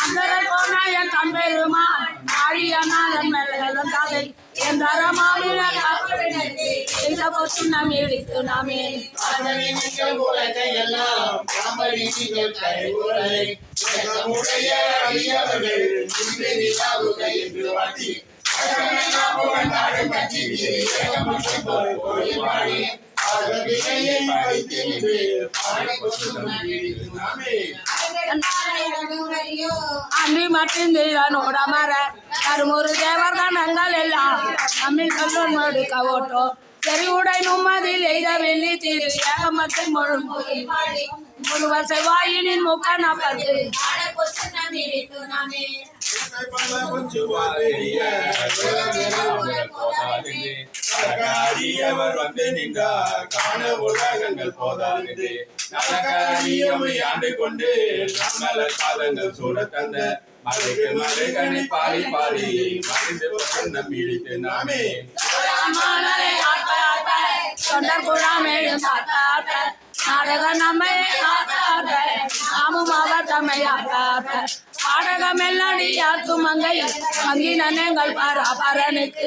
அந்தரல் போன என் தம்பெருமா ஆழியனாதன் மேலும் தாதை என் தரமாவின் நாம் எடுத்து நாமே அன்றி மட்டும் நோட மர கருமுறு தேவர்கணங்கள் எல்லாம் நம்மில் சொல்லும் மடுக்க ஓட்டோ சரி உடை நும்மதில் எய்த வெள்ளி தீரு ஏகமத்தை முழுவர் செவ்வாயினின் முக்க நாற்பது அவர் வந்து நின்றார் காண உலகங்கள் போதாது ஆண்டு கொண்டு நம்மள காலங்கள் சூட தந்த மலைக்கு மலைகனை பாடி பாடி மறைந்து நம்பி இடித்து நாமே தொண்டர் குழாமேயும் நாடக நம்மை நாமும் அவர் தம்மை பாடகம் எல்லாம் யாருக்கும் மங்கை அங்கினங்கள் பரனுக்கு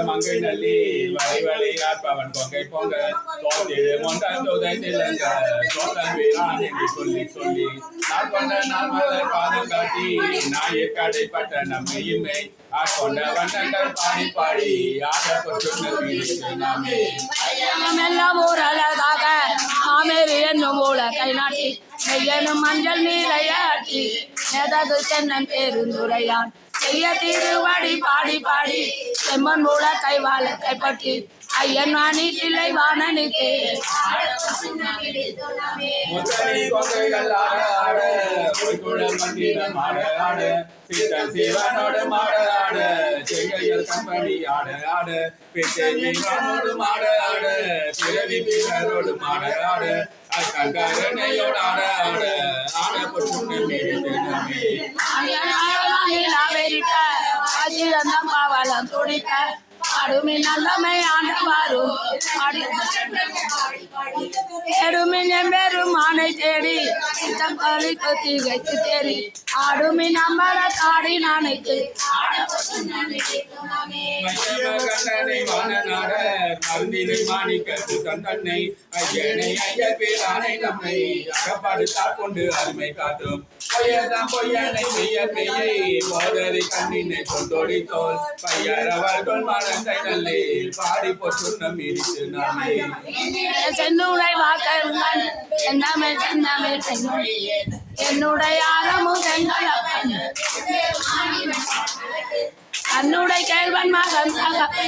மங்கை நல்லி வழி வழி ஆற்பவன் பொங்கை பொங்க தோற்றிடு மொன்றான் தொதைத்திலங்க தோற்றன் வீரான் என்று சொல்லி சொல்லி நான் கொண்ட நாமலர் பாதம் காட்டி நாயக்கடைப்பட்ட நம்மையுமே ஆட்கொண்ட வண்ணங்கள் பாடி பாடி ஆடப்பட்டு நாமே எல்லாம் ஊரழகாக ஆமேறு என்னும் ஊழ கை நாட்டி மெய்யனும் மஞ்சள் நீரையாட்டி எதது தென்னன் பேருந்துரையான் செய்ய திருவாடி பாடி பாடி செம்மன் மூல கைவாழ கைப்பற்றி ஐயன் வாணி தில்லை வாணனுக்கு சிவனோடு மாட ஆட செங்கையல் கம்பெனி ஆட ஆட பிச்சையோடு மாட ஆட பிறவி பிறரோடு மாட ஆட அக்கங்கரணையோடு ஆட ஆட ஆட பொண்ணு பாவலம் துடிக்க அடுமி நல்லமை ஆண்டவாரும் ஏடுமின் எம்பெரும் ஆணை தேடி சித்தப்பாலி கொத்திகைக்கு தேடி ஆடுமி நம்பர தாடி நாளைக்கு மருந்தினை மாணிக்கத்து தன்னை ஐயனை ஐயப்பேரானை நம்மை அகப்படுத்தாற் கொண்டு அருமை காட்டும் பொய்யதான் பொய்யனை மெய்ய மெய்யை போதறி கண்ணினை கொண்டோடி தோல் பையரவர்கள் மனத்தை நல்லே பாடி போட்டு நம் இடித்து நாமே சென்னுடை வாக்கங்கள் என்னுடைய ஆரமும் தன்னுடைய கேள்வன் மகன் பாடி